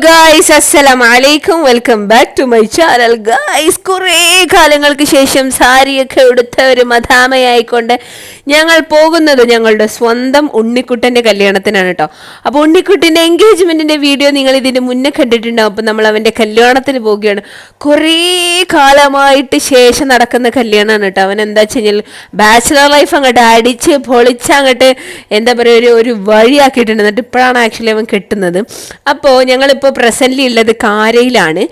Guys, അസ്സലാമു അലൈക്കും. Welcome back to my channel. Guys, കുറേ കാലങ്ങൾക്ക് ശേഷം സാരിയൊക്കെ ഉടുത്ത ഒരു മധാമയായിക്കൊണ്ട് ഞങ്ങൾ പോകുന്നത് ഞങ്ങളുടെ സ്വന്തം ഉണ്ണിക്കുട്ടൻ്റെ കല്യാണത്തിനാണ് കേട്ടോ. അപ്പോൾ ഉണ്ണിക്കുട്ടിൻ്റെ എൻഗേജ്മെൻറ്റിൻ്റെ വീഡിയോ നിങ്ങൾ ഇതിൻ്റെ മുന്നേ കണ്ടിട്ടുണ്ടാവും. അപ്പോൾ നമ്മൾ അവൻ്റെ കല്യാണത്തിന് പോവുകയാണ്. കുറേ കാലമായിട്ട് ശേഷം നടക്കുന്ന കല്യാണമാണ് കേട്ടോ. അവൻ എന്താ വെച്ച് കഴിഞ്ഞാൽ ബാച്ചിലർ ലൈഫ് അങ്ങോട്ട് അടിച്ച് പൊളിച്ച് അങ്ങോട്ട് എന്താ പറയുക ഒരു വഴിയാക്കിയിട്ടുണ്ട്. എന്നിട്ട് ഇപ്പോഴാണ് ആക്ച്വലി അവൻ കെട്ടുന്നത്. അപ്പോൾ ഞങ്ങളിപ്പോൾ പ്രസൻ്റ്ലി ഉള്ളത് കാരയിലാണ്.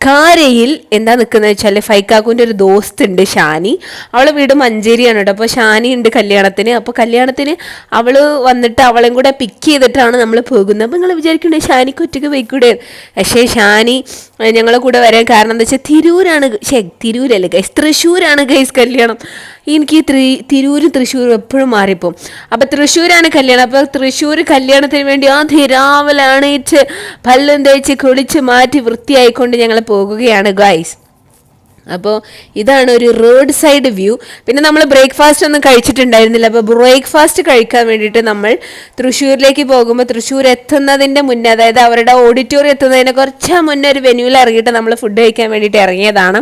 കാരയിൽ എന്താ നിൽക്കുന്നത് വെച്ചാൽ ഫൈക്കാക്കുൻ്റെ ഒരു ദോസ്ത് ഉണ്ട്, ഷാനി. അവളെ വീട് മഞ്ചേരിയാണ് കേട്ടോ. അപ്പോൾ ഷാനി ഉണ്ട് കല്യാണത്തിന്. അപ്പോൾ കല്യാണത്തിന് അവൾ വന്നിട്ട് അവളെയും കൂടെ പിക്ക് ചെയ്തിട്ടാണ് നമ്മൾ പോകുന്നത്. അപ്പോൾ നിങ്ങൾ വിചാരിക്കണ്ടേ ഷാനിക്ക് ഒറ്റയ്ക്ക് പോയിക്കൂടെ? പക്ഷേ ഷാനി ഞങ്ങളെ കൂടെ വരാൻ കാരണം എന്താ വെച്ചാൽ തിരൂരാണ്, തിരൂരല്ലേ ഗൈസ്, തൃശ്ശൂരാണ് ഗൈസ് കല്യാണം. എനിക്ക് തിരൂരും തൃശ്ശൂരും എപ്പോഴും മാറിപ്പോവും. അപ്പോൾ തൃശ്ശൂരാണ് കല്യാണം. അപ്പോൾ തൃശ്ശൂർ കല്യാണത്തിന് വേണ്ടി രാവിലാണ് പല്ലും തേച്ച് കുളിച്ച് മാറ്റി വൃത്തിയായിക്കൊണ്ട് ഞങ്ങൾ പോകുകയാണ് ഗൈസ്. അപ്പോൾ ഇതാണ് ഒരു റോഡ് സൈഡ് വ്യൂ. പിന്നെ നമ്മൾ ബ്രേക്ക്ഫാസ്റ്റ് ഒന്നും കഴിച്ചിട്ടുണ്ടായിരുന്നില്ല. അപ്പോൾ ബ്രേക്ക്ഫാസ്റ്റ് കഴിക്കാൻ വേണ്ടിയിട്ട് നമ്മൾ തൃശ്ശൂരിലേക്ക് പോകുമ്പോൾ തൃശ്ശൂർ എത്തുന്നതിൻ്റെ മുന്നേ, അതായത് അവരുടെ ഓഡിറ്റോറിയം എത്തുന്നതിന് കുറച്ച് മുന്നേ ഒരു വെന്യൂവിൽ ഇറങ്ങിയിട്ട് നമ്മൾ ഫുഡ് കഴിക്കാൻ വേണ്ടിയിട്ട് ഇറങ്ങിയതാണ്.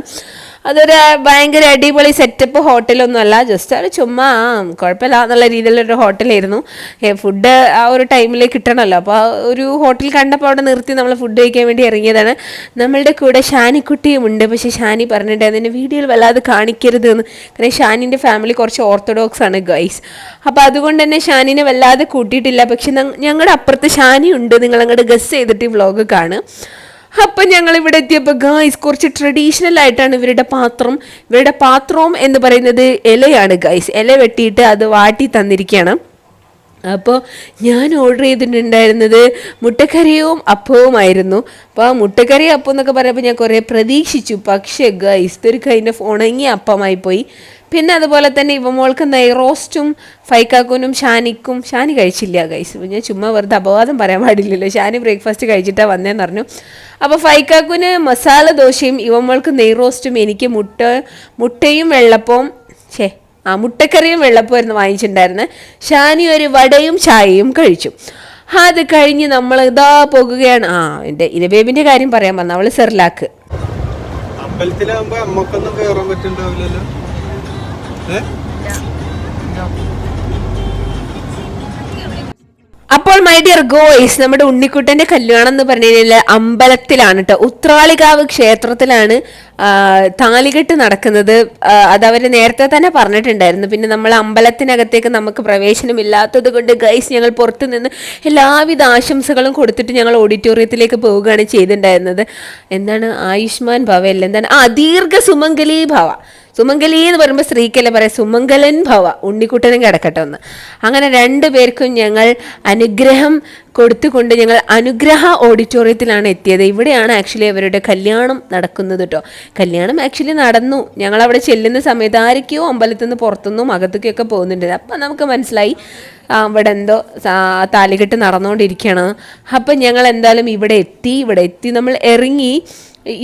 അതൊരു ഭയങ്കര അടിപൊളി സെറ്റപ്പ് ഹോട്ടലൊന്നും അല്ല, ജസ്റ്റ് അത് ചുമ്മാ കുഴപ്പമില്ല എന്നുള്ള രീതിയിലൊരു ഹോട്ടലായിരുന്നു. ഫുഡ് ആ ഒരു ടൈമിൽ കിട്ടണമല്ലോ. അപ്പോൾ ഒരു ഹോട്ടൽ കണ്ടപ്പോൾ അവിടെ നിർത്തി നമ്മൾ ഫുഡ് കഴിക്കാൻ വേണ്ടി ഇറങ്ങിയതാണ്. നമ്മളുടെ കൂടെ ഷാനിക്കുട്ടിയും ഉണ്ട്. പക്ഷേ ഷാനി പറഞ്ഞിട്ടുണ്ടായിരുന്നു എന്നെ വീഡിയോയിൽ വല്ലാതെ കാണിക്കരുത് എന്ന്. കാരണം ഷാനിൻ്റെ ഫാമിലി കുറച്ച് ഓർത്തഡോക്സ് ആണ് ഗൈസ്. അപ്പോൾ അതുകൊണ്ട് തന്നെ ഷാനിനെ വല്ലാതെ കൂട്ടിയിട്ടില്ല. പക്ഷെ ഞങ്ങളുടെ അപ്പുറത്ത് ഷാനി ഉണ്ട്, നിങ്ങളങ്ങോട്ട് ഗസ് ചെയ്തിട്ട് ഈ വ്ളോഗ് കാണും. അപ്പം ഞങ്ങൾ ഇവിടെ എത്തിയപ്പോൾ ഗായ്സ് കുറച്ച് ട്രഡീഷണൽ ആയിട്ടാണ് ഇവരുടെ പാത്രവും എന്ന് പറയുന്നത് ഇലയാണ് ഗായ്സ്. ഇല വെട്ടിയിട്ട് അത് വാട്ടി തന്നിരിക്കുകയാണ്. അപ്പോൾ ഞാൻ ഓർഡർ ചെയ്തിട്ടുണ്ടായിരുന്നത് മുട്ടക്കറിയും അപ്പവുമായിരുന്നു. അപ്പോൾ ആ മുട്ടക്കറി അപ്പം എന്നൊക്കെ പറയുമ്പോൾ ഞാൻ കുറേ പ്രതീക്ഷിച്ചു. പക്ഷേ ഗൈസ് ഇതൊരു കൈൻഡ് ഓഫ് ഉണങ്ങിയ അപ്പമായി പോയി. പിന്നെ അതുപോലെ തന്നെ ഇവമോൾക്ക് നെയ്റോസ്റ്റും ഫൈക്കാക്കൂനും ഷാനി കഴിച്ചില്ല ഗൈസ്. ഞാൻ ചുമ്മാ വെറുതെ അപവാദം പറയാൻ പാടില്ലല്ലോ. ഷാനി ബ്രേക്ക്ഫാസ്റ്റ് കഴിച്ചിട്ടാണ് വന്നതെന്ന് പറഞ്ഞു. അപ്പോൾ ഫൈക്കാക്കൂന് മസാല ദോശയും ഇവമോൾക്ക് നെയ്റോസ്റ്റും എനിക്ക് മുട്ടയും വെള്ളപ്പവും മുട്ടക്കറിയും വെള്ളപ്പമായിരുന്നു വാങ്ങിച്ചിട്ടുണ്ടായിരുന്നത്. ഷാനി ഒരു വടയും ചായയും കഴിച്ചു. അത് കഴിഞ്ഞ് നമ്മൾ ഇതാ പോകുകയാണ്. എൻ്റെ ഇരബേബിൻ്റെ കാര്യം പറയാൻ പറഞ്ഞു. അവള് സെർലാക്ക്. അമ്പലത്തിലാകുമ്പോ അമ്മക്കൊന്നും കയറാൻ പറ്റുന്നുണ്ടാവില്ലല്ലോ. അപ്പോൾ മൈ ഡിയർ ഗോയ്സ്, നമ്മുടെ ഉണ്ണിക്കുട്ടൻ്റെ കല്യാണം എന്ന് പറഞ്ഞു കഴിഞ്ഞാൽ അമ്പലത്തിലാണ് കേട്ടോ. ഉത്രാളികാവ് ക്ഷേത്രത്തിലാണ് താലികെട്ട് നടക്കുന്നത്. അതവർ നേരത്തെ തന്നെ പറഞ്ഞിട്ടുണ്ടായിരുന്നു. പിന്നെ നമ്മൾ അമ്പലത്തിനകത്തേക്ക് നമുക്ക് പ്രവേശനമില്ലാത്തത് കൊണ്ട് ഗൈസ് ഞങ്ങൾ പുറത്തു നിന്ന് എല്ലാവിധ ആശംസകളും കൊടുത്തിട്ട് ഞങ്ങൾ ഓഡിറ്റോറിയത്തിലേക്ക് പോവുകയാണ് ചെയ്തിട്ടുണ്ടായിരുന്നത്. എന്താണ് ആയുഷ്മാൻ ഭവ അല്ല, എന്താണ് ദീർഘ സുമംഗലി ഭവ. സുമംഗലി എന്ന് പറയുമ്പോൾ സ്ത്രീക്കല്ലേ പറയാം, സുമംഗലൻ ഭവ, ഉണ്ണിക്കുട്ടനും കിടക്കട്ടെ ഒന്ന്. അങ്ങനെ രണ്ടുപേർക്കും ഞങ്ങൾ അനുഗ്രഹം കൊടുത്തുകൊണ്ട് ഞങ്ങൾ അനുഗ്രഹ ഓഡിറ്റോറിയത്തിലാണ് എത്തിയത്. ഇവിടെയാണ് ആക്ച്വലി അവരുടെ കല്യാണം നടക്കുന്നത് കേട്ടോ. കല്യാണം ആക്ച്വലി നടന്നു. ഞങ്ങളവിടെ ചെല്ലുന്ന സമയത്ത് ആരൊക്കെയോ അമ്പലത്തിൽ നിന്ന് പുറത്തുനിന്നും അകത്തേക്കൊക്കെ പോകുന്നുണ്ട്. അപ്പം നമുക്ക് മനസ്സിലായി ഇവിടെ എന്തോ താലികെട്ട് നടന്നുകൊണ്ടിരിക്കുകയാണ്. അപ്പം ഞങ്ങൾ എന്തായാലും ഇവിടെ എത്തി നമ്മൾ ഇറങ്ങി.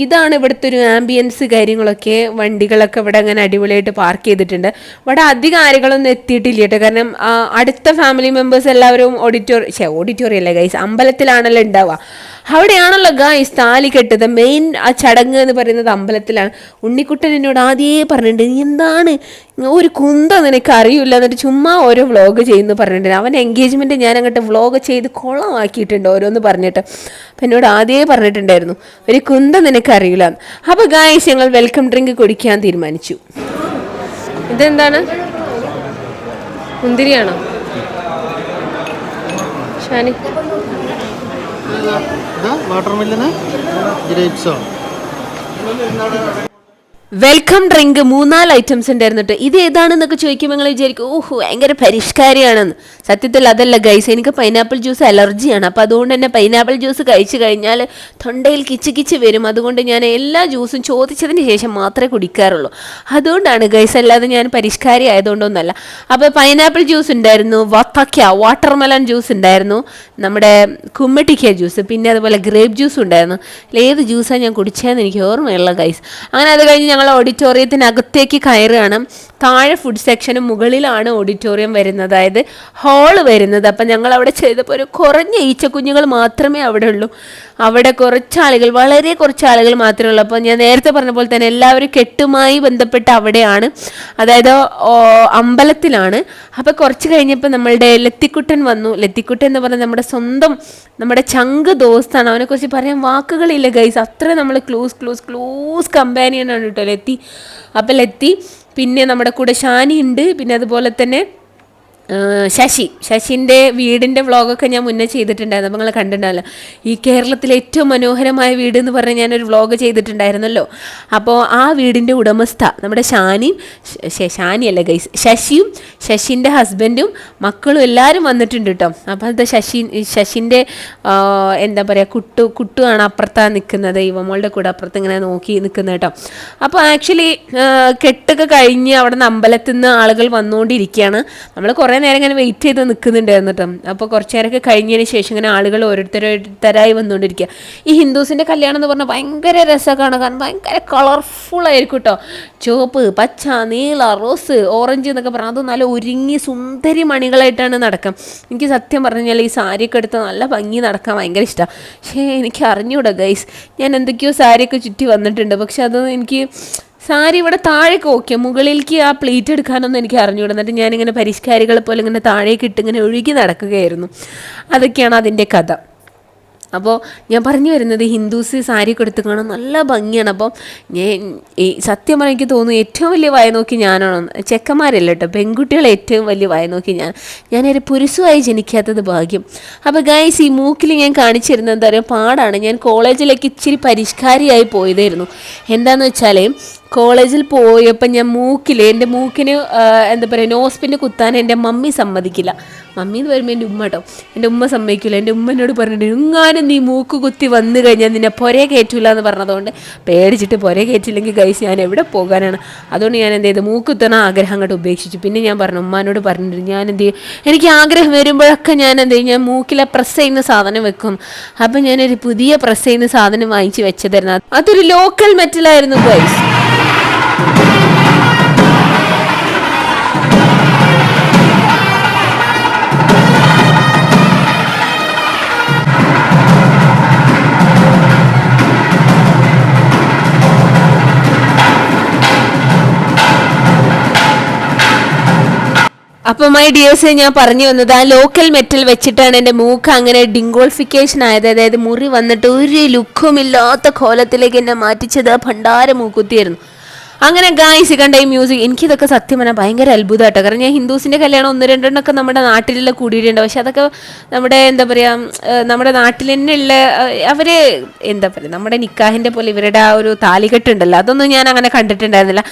ഇതാണ് ഇവിടുത്തെ ഒരു ആംബിയൻസ് കാര്യങ്ങളൊക്കെ. വണ്ടികളൊക്കെ ഇവിടെ അങ്ങനെ അടിപൊളിയായിട്ട് പാർക്ക് ചെയ്തിട്ടുണ്ട്. ഇവിടെ അധികം ആരുകളൊന്നും എത്തിയിട്ടില്ല കേട്ടോ. കാരണം അടുത്ത ഫാമിലി മെമ്പേഴ്സ് എല്ലാവരും ഓഡിറ്റോറിയം അല്ലേ ഗൈസ്, അമ്പലത്തിലാണല്ലോ ഉണ്ടാവുക. അവിടെയാണല്ലോ ഗൈസ് താലി കെട്ടത്. മെയിൻ ആ ചടങ്ങ് എന്ന് പറയുന്നത് അമ്പലത്തിലാണ്. ഉണ്ണിക്കുട്ടൻ എന്നോട് ആദ്യമേ പറഞ്ഞിട്ടുണ്ട്, നീ എന്താണ് ഒരു കുന്ത നിനക്ക് അറിയില്ല എന്നിട്ട് ചുമ്മാ ഓരോ വ്ളോഗ് ചെയ്യുന്നു പറഞ്ഞിട്ടുണ്ട്. അവൻ എൻഗേജ്മെൻറ്റ് ഞാൻ അങ്ങോട്ട് വ്ളോഗ് ചെയ്ത് കുളമാക്കിയിട്ടുണ്ട് ഓരോന്ന് പറഞ്ഞിട്ട്. അപ്പം എന്നോട് ആദ്യമേ പറഞ്ഞിട്ടുണ്ടായിരുന്നു ഒരു കുന്ത നിനക്ക് അറിയില്ല. അപ്പോൾ ഗായ്സ് ഞങ്ങൾ വെൽക്കം ഡ്രിങ്ക് കുടിക്കാൻ തീരുമാനിച്ചു. ഇതെന്താണ്, മുന്തിരിയാണോ ഷാനി? വാട്ടർമെലന് ഗ്രേപ്സോ. വെൽക്കം ഡ്രിങ്ക് 3-4 ഐറ്റംസ് ഉണ്ടായിരുന്നു കേട്ടോ. ഇത് ഏതാണെന്നൊക്കെ ചോദിക്കുമ്പോൾ നിങ്ങൾ വിചാരിക്കും ഭയങ്കര പരിഷ്കാരിയാണെന്ന്. സത്യത്തിൽ അതല്ല ഗൈസ്, എനിക്ക് പൈനാപ്പിൾ ജ്യൂസ് അലർജിയാണ്. അപ്പോൾ അതുകൊണ്ട് തന്നെ പൈനാപ്പിൾ ജ്യൂസ് കഴിച്ചു കഴിഞ്ഞാൽ തൊണ്ടയിൽ കിച്ച് വരും. അതുകൊണ്ട് ഞാൻ എല്ലാ ജ്യൂസും ചോദിച്ചതിന് ശേഷം മാത്രമേ കുടിക്കാറുള്ളൂ. അതുകൊണ്ടാണ് ഗൈസ്, അല്ലാതെ ഞാൻ പരിഷ്കാരി ആയതുകൊണ്ടൊന്നല്ല. അപ്പോൾ പൈനാപ്പിൾ ജ്യൂസ് ഉണ്ടായിരുന്നു, വാട്ടർമെലൺ ജ്യൂസ് ഉണ്ടായിരുന്നു, നമ്മുടെ കുമ്മട്ടിക്ക ജ്യൂസ്, പിന്നെ അതുപോലെ ഗ്രേപ്പ് ജ്യൂസ് ഉണ്ടായിരുന്നു. ഏത് ജ്യൂസാണ് ഞാൻ കുടിച്ചതെന്ന് എനിക്ക് ഓർമ്മയുള്ള ഗൈസ്. അങ്ങനെ അത് കഴിഞ്ഞ് ഞങ്ങൾ ഓഡിറ്റോറിയത്തിനകത്തേക്ക് കയറുകയാണ്. താഴെ ഫുഡ് സെക്ഷനും മുകളിലാണ് ഓഡിറ്റോറിയം വരുന്നത്, അതായത് ഹാള് വരുന്നത്. അപ്പം ഞങ്ങൾ അവിടെ ചെയ്തപ്പോൾ ഒരു കുറഞ്ഞ ഈച്ചക്കുഞ്ഞുങ്ങൾ മാത്രമേ അവിടെ ഉള്ളൂ. അവിടെ കുറച്ചാളുകൾ, വളരെ കുറച്ച് ആളുകൾ മാത്രമേ ഉള്ളൂ. അപ്പോൾ ഞാൻ നേരത്തെ പറഞ്ഞ പോലെ തന്നെ എല്ലാവരും കെട്ടുമായി ബന്ധപ്പെട്ട് അവിടെയാണ്, അതായത് അമ്പലത്തിലാണ്. അപ്പോൾ കുറച്ച് കഴിഞ്ഞപ്പോൾ നമ്മളുടെ ലത്തിക്കുട്ടൻ വന്നു. ലത്തിക്കുട്ടൻ എന്ന് പറഞ്ഞാൽ നമ്മുടെ സ്വന്തം, നമ്മുടെ ചങ്ക് ദോസ്താണ്. അവനെക്കുറിച്ച് പറയാൻ വാക്കുകളില്ല ഗൈസ്, അത്ര നമ്മൾ ക്ലോസ് കമ്പാനിയനാണ് കേട്ടോ ലത്തി. അപ്പം ലത്തി, പിന്നെ നമ്മുടെ കൂടെ ഷാനി ഉണ്ട്, പിന്നെ അതുപോലെ തന്നെ ശശിൻ്റെ വീടിൻ്റെ വ്ളോഗൊക്കെ ഞാൻ മുന്നേ ചെയ്തിട്ടുണ്ടായിരുന്നു. അപ്പോൾ നിങ്ങൾ കണ്ടിട്ടുണ്ടല്ലോ, ഈ കേരളത്തിലെ ഏറ്റവും മനോഹരമായ വീട് എന്ന് പറഞ്ഞ് ഞാനൊരു വ്ളോഗ് ചെയ്തിട്ടുണ്ടായിരുന്നല്ലോ. അപ്പോൾ ആ വീടിൻ്റെ ഉടമസ്ഥ നമ്മുടെ ഷാനിയല്ല ഗൈസ്, ശശിൻ്റെ ഹസ്ബൻഡും മക്കളും എല്ലാവരും വന്നിട്ടുണ്ട് കേട്ടോ. അപ്പോൾ അത് ശശിൻ്റെ എന്താ പറയുക, കുട്ടുവാണ് അപ്പുറത്താണ് നിൽക്കുന്നത്, ഇവമോളുടെ കൂടെ അപ്പുറത്ത് ഇങ്ങനെ നോക്കി നിൽക്കുന്നത് കേട്ടോ. അപ്പോൾ ആക്ച്വലി കെട്ടൊക്കെ കഴിഞ്ഞ് അവിടെ നിന്ന് അമ്പലത്തിൽ നിന്ന് ആളുകൾ വന്നുകൊണ്ടിരിക്കുകയാണ്. നമ്മൾ കുറേ നേരം ഇങ്ങനെ വെയിറ്റ് ചെയ്ത് നിൽക്കുന്നുണ്ടായിരുന്നു കേട്ടോ. അപ്പോൾ കുറച്ച് നേരമൊക്കെ കഴിഞ്ഞതിന് ശേഷം ഇങ്ങനെ ആളുകൾ ഓരോരുത്തരായി വന്നുകൊണ്ടിരിക്കുക. ഈ ഹിന്ദുസിൻ്റെ കല്യാണം എന്ന് പറഞ്ഞാൽ ഭയങ്കര രസമാണ്, കാരണം ഭയങ്കര കളർഫുൾ ആയിരിക്കും കേട്ടോ. ചുവപ്പ്, പച്ച, നീല, റോസ്, ഓറഞ്ച് എന്നൊക്കെ പറഞ്ഞാൽ അത് നല്ല ഒരുങ്ങി സുന്ദരി മണികളായിട്ടാണ് നടക്കാം. എനിക്ക് സത്യം പറഞ്ഞാൽ ഈ സാരിയൊക്കെ എടുത്ത് നല്ല ഭംഗി നടക്കാൻ ഭയങ്കര ഇഷ്ടമാണ്. പക്ഷേ എനിക്ക് അറിഞ്ഞൂടാ ഗൈസ്, ഞാൻ എന്തൊക്കെയോ സാരിയൊക്കെ ചുറ്റി വന്നിട്ടുണ്ട്, പക്ഷെ അത് എനിക്ക് സാരി ഇവിടെ താഴേക്ക് ഓക്കെ, മുകളിലേക്ക് ആ പ്ലേറ്റ് എടുക്കാനൊന്നും എനിക്ക് അറിഞ്ഞുകൂടാ. എന്നിട്ട് ഞാനിങ്ങനെ പരിഷ്കാരികളെ പോലെ ഇങ്ങനെ താഴേക്ക് ഇട്ട് ഇങ്ങനെ ഒഴുകി നടക്കുകയായിരുന്നു. അതൊക്കെയാണ് അതിൻ്റെ കഥ. അപ്പോൾ ഞാൻ പറഞ്ഞു വരുന്നത്, ഹിന്ദുസ് സാരി കൊടുത്ത് കാണാൻ നല്ല ഭംഗിയാണ്. അപ്പം ഈ സത്യം പറഞ്ഞാൽ എനിക്ക് തോന്നുന്നു ഏറ്റവും വലിയ വായ നോക്കി ഞാനാണോ, ചെക്കന്മാരല്ല കേട്ടോ, പെൺകുട്ടികളെ ഏറ്റവും വലിയ വായ നോക്കി ഞാനൊരു പുരുഷമായി ജനിക്കാത്തത് ഭാഗ്യം. അപ്പോൾ ഗൈസ്, ഈ മൂക്കിൽ ഞാൻ കാണിച്ചു തരുന്നത് എന്താ പറയുക, പാടാണ്. ഞാൻ കോളേജിലേക്ക് ഇച്ചിരി പരിഷ്കാരിയായി പോയതായിരുന്നു. എന്താണെന്ന് വെച്ചാൽ കോളേജിൽ പോയപ്പോൾ ഞാൻ എൻ്റെ മൂക്കിന് എന്താ പറയുക, നോസ്പിന് കുത്താൻ എൻ്റെ മമ്മി സമ്മതിക്കില്ല. മമ്മി എന്ന് പറയുമ്പോൾ എൻ്റെ ഉമ്മ കേട്ടോ, എൻ്റെ ഉമ്മ സമ്മതിക്കില്ല. എൻ്റെ ഉമ്മ എന്നോട് പറഞ്ഞിട്ട്, എങ്ങാനും നീ മൂക്ക് കുത്തി വന്നു കഴിഞ്ഞാൽ നിന്നെ പൊരേ കയറ്റില്ല എന്ന് പറഞ്ഞതുകൊണ്ട് പേടിച്ചിട്ട് പൊരേ കയറ്റില്ലെങ്കിൽ ഗൈസ് ഞാൻ എവിടെ പോകാനാണ്. അതുകൊണ്ട് ഞാൻ എന്ത് ചെയ്തു, മൂക്ക് കുത്തണ ആഗ്രഹം അങ്ങോട്ട് ഉപേക്ഷിച്ചു. പിന്നെ ഞാൻ പറഞ്ഞു, ഉമ്മാനോട് പറഞ്ഞിട്ട് ഞാൻ എന്ത് ചെയ്യും, എനിക്ക് ആഗ്രഹം വരുമ്പോഴൊക്കെ ഞാൻ എന്ത് ചെയ്യും, ഞാൻ മൂക്കിലെ പ്രസ് ചെയ്യുന്ന സാധനം വെക്കും. അപ്പം ഞാനൊരു പുതിയ പ്രസ് ചെയ്യുന്ന സാധനം വാങ്ങിച്ച് വെച്ചതായിരുന്നു. അതൊരു ലോക്കൽ മെറ്റലായിരുന്നു ഗൈസ്. അപ്പോൾ മൈ ഡിയേഴ്സ്, ഞാൻ പറഞ്ഞു വന്നത് ആ ലോക്കൽ മെറ്റൽ വെച്ചിട്ടാണ് എൻ്റെ മൂക്ക് അങ്ങനെ ഡിങ്കോൾഫിക്കേഷൻ ആയത്. അതായത് മുറി വന്നിട്ട് ഒരു ലുക്കുമില്ലാത്ത കോലത്തിലേക്ക് എന്നെ മാറ്റിച്ചത് ആ ഭണ്ഡാര മൂക്കുത്തിയായിരുന്നു. അങ്ങനെ ഗായ്സ് കണ്ട ഈ മ്യൂസിക്, എനിക്കിതൊക്കെ സത്യം പറഞ്ഞാൽ ഭയങ്കര അത്ഭുതമായിട്ടോ. കാരണം ഞാൻ ഹിന്ദുസിൻ്റെ കല്യാണം 1-2 നമ്മുടെ നാട്ടിലെല്ലാം കൂടിയിട്ടുണ്ട്. പക്ഷെ അതൊക്കെ നമ്മുടെ എന്താ പറയുക, നമ്മുടെ നാട്ടിൽ തന്നെ ഉള്ള അവർ എന്താ പറയുക, നമ്മുടെ നിക്കാഹിൻ്റെ പോലെ ഇവരുടെ ആ ഒരു താലികെട്ടുണ്ടല്ലോ, അതൊന്നും ഞാൻ അങ്ങനെ കണ്ടിട്ടുണ്ടായിരുന്നില്ല.